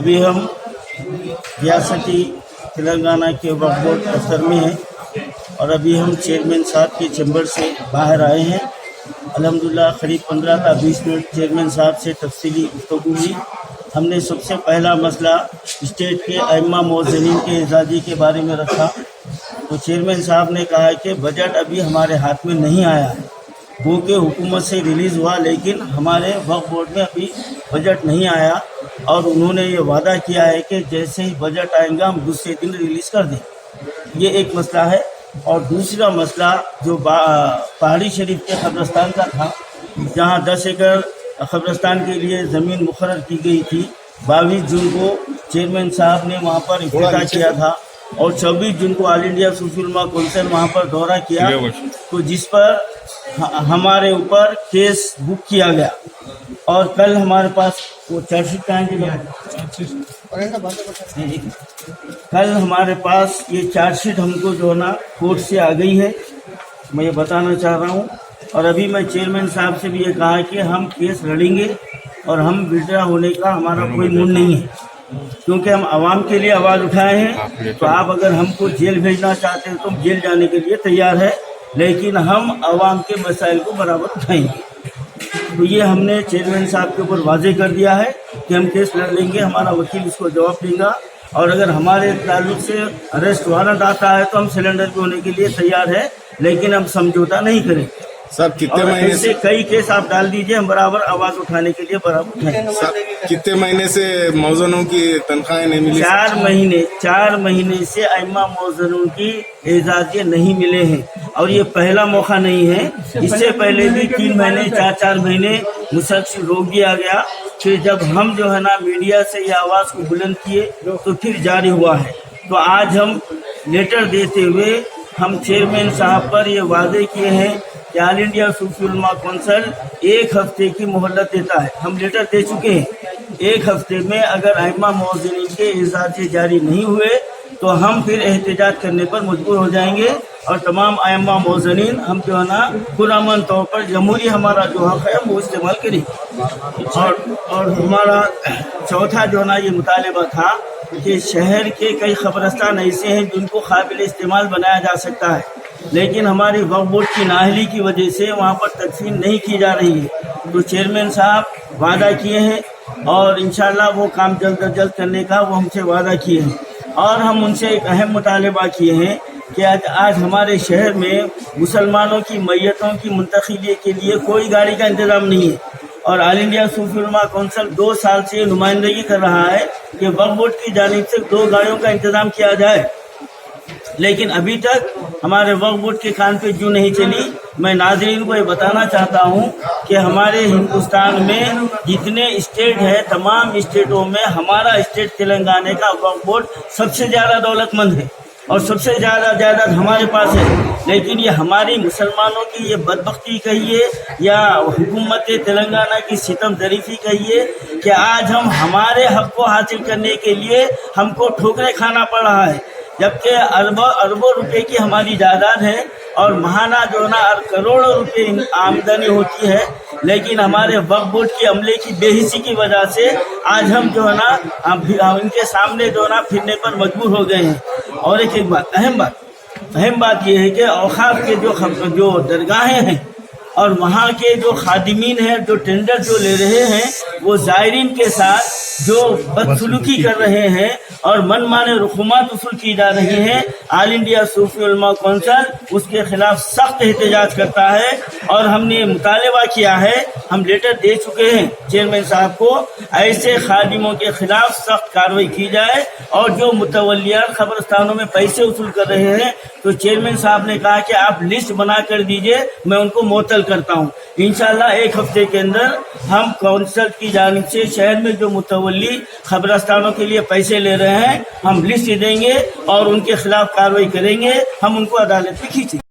ابھی ہم ریاستی تلنگانہ کے وقف بورڈ دفتر میں ہیں اور ابھی ہم چیئرمین صاحب کے چیمبر سے باہر آئے ہیں. الحمدللہ قریب 15 تا 20 منٹ چیئرمین صاحب سے تفصیلی گفتگو ہوئی. ہم نے سب سے پہلا مسئلہ اسٹیٹ کے ائمہ مؤذنین کے اعزازی کے بارے میں رکھا. تو چیئرمین صاحب نے کہا کہ بجٹ ابھی ہمارے ہاتھ میں نہیں آیا ہے، وہ کہ حکومت سے ریلیز ہوا لیکن ہمارے وقف بورڈ میں ابھی بجٹ نہیں آیا، اور انہوں نے یہ وعدہ کیا ہے کہ جیسے ہی بجٹ آئے گا ہم دوسرے دن ریلیز کر دیں. یہ ایک مسئلہ ہے. اور دوسرا مسئلہ جو پہاڑی شریف کے قبرستان کا تھا، جہاں 10 ایکڑ قبرستان کے لیے زمین مقرر کی گئی تھی، 22 جون کو چیئرمین صاحب نے وہاں پر افتتاح کیا تھا اور 24 جون کو آل انڈیا صوفی علماء کونسل وہاں پر دورہ کیا، تو جس پر ہمارے اوپر کیس بک کیا گیا. اور کل ہمارے پاس وہ چارج شیٹ کہاں کی کل ہمارے پاس یہ چارج شیٹ ہم کو جو ہے نا کورٹ سے آ گئی ہے، میں یہ بتانا چاہ رہا ہوں. اور ابھی میں چیئرمین صاحب سے بھی یہ کہا کہ ہم کیس لڑیں گے اور ہم وڈرا ہونے کا ہمارا کوئی موڈ نہیں ہے، کیونکہ ہم عوام کے لیے آواز اٹھائے ہیں. تو آپ اگر ہم کو جیل بھیجنا چاہتے ہیں تو ہم جیل جانے کے لیے تیار ہے، لیکن ہم عوام کے مسائل کو برابر اٹھائیں گے. تو یہ ہم نے چیئرمین صاحب کے اوپر واضح کر دیا ہے کہ ہم کیس لڑ لیں گے، ہمارا وکیل اس کو جواب دے گا. اور اگر ہمارے تعلق سے اریسٹ وارنٹ آتا ہے تو ہم سلنڈر پہ ہونے کے لیے تیار ہے، لیکن ہم سمجھوتا نہیں کریں. صاحب کتنے مہینے سے کئی کیس آپ ڈال دیجئے، ہم برابر آواز اٹھانے کے لیے برابر اٹھائیں. کتنے مہینے سے موزنوں کی تنخواہیں نہیں ملی؟ 4 مہینے سے ائمہ موزنوں کی اعزازیے نہیں ملے ہیں، اور یہ پہلا موقع نہیں ہے. اس سے پہلے بھی 3 مہینے 4 مہینے مسلسل روک دیا گیا. پھر جب ہم جو ہے نا میڈیا سے یہ آواز کو بلند کیے تو پھر جاری ہوا ہے. تو آج ہم لیٹر دیتے ہوئے ہم چیئرمین صاحب پر یہ واضح کیے ہیں کہ آل انڈیا صوفی علماء کونسل 1 ہفتے کی مہلت دیتا ہے. ہم لیٹر دے چکے ہیں. 1 ہفتے میں اگر ائمہ مؤذنین کے اعزازیے جاری نہیں ہوئے تو ہم پھر احتجاج کرنے پر مجبور ہو جائیں گے، اور تمام ائمہ مؤذنین ہم جو ہے نا پرامن طور پر جمہوری ہمارا جو حق ہے وہ استعمال کریں. اور ہمارا چوتھا جو ہے نا یہ مطالبہ تھا کہ شہر کے کئی قبرستان ایسے ہیں جن کو قابل استعمال بنایا جا سکتا ہے، لیکن ہماری وقف بورڈ کی نااہلی کی وجہ سے وہاں پر تدفین نہیں کی جا رہی ہے. تو چیئرمین صاحب وعدہ کیے ہیں اور انشاءاللہ وہ کام جلد از جلد کرنے کا وہ ہم سے وعدہ کیے ہیں. اور ہم ان سے ایک اہم مطالبہ کیے ہیں کہ آج ہمارے شہر میں مسلمانوں کی میتوں کی منتقلی کے لیے کوئی گاڑی کا انتظام نہیں ہے، اور آل انڈیا صوفی علماء کونسل 2 سال سے نمائندگی کر رہا ہے کہ وقف بورڈ کی جانب سے 2 گاڑیوں کا انتظام کیا جائے، لیکن ابھی تک ہمارے وقف بورڈ کے کان پہ جو نہیں چلی. میں ناظرین کو یہ بتانا چاہتا ہوں کہ ہمارے ہندوستان میں جتنے اسٹیٹ ہیں تمام اسٹیٹوں میں ہمارا اسٹیٹ تلنگانہ کا وقف بورڈ سب سے زیادہ دولت مند ہے اور سب سے زیادہ جائیداد ہمارے پاس ہے. لیکن یہ ہماری مسلمانوں کی یہ بدبختی کہیے یا حکومت تلنگانہ کی ستم ظریفی کہیے کہ آج ہم ہمارے حق کو حاصل کرنے کے لیے ہم کو ٹھوکریں کھانا پڑ رہا ہے، جبکہ اربوں روپے کی ہماری جائیداد ہے اور ماہانہ جو ہے نا کروڑوں روپے آمدنی ہوتی ہے. لیکن ہمارے وقف بورڈ کی عملے کی بے حسی کی وجہ سے آج ہم جو ہے نا ان کے سامنے جو ہے نا پھرنے پر مجبور ہو گئے ہیں. اور ایک بات اہم بات یہ ہے کہ اوقاف کے جو درگاہیں ہیں اور وہاں کے جو خادمین ہیں جو ٹینڈر جو لے رہے ہیں وہ زائرین کے ساتھ جو بدسلوکی کر رہے ہیں اور من مانے رسومات وصول کی جا رہی ہیں. آل انڈیا صوفی علماء کونسل اس کے خلاف سخت احتجاج کرتا ہے، اور ہم نے مطالبہ کیا ہے، ہم لیٹر دے چکے ہیں چیئرمین صاحب کو، ایسے خادموں کے خلاف سخت کارروائی کی جائے. اور جو متولیان قبرستانوں میں پیسے وصول کر رہے ہیں تو چیئرمین صاحب نے کہا کہ آپ لسٹ بنا کر دیجئے، میں ان کو معطل کرتا ہوں. انشاءاللہ 1 ہفتے کے اندر ہم کونسل کی جانب سے شہر میں جو متولی قبرستانوں کے لیے پیسے لے رہے ہیں ہم لسٹ دیں گے اور ان کے خلاف کارروائی کریں گے، ہم ان کو عدالت میں کھینچیں گے.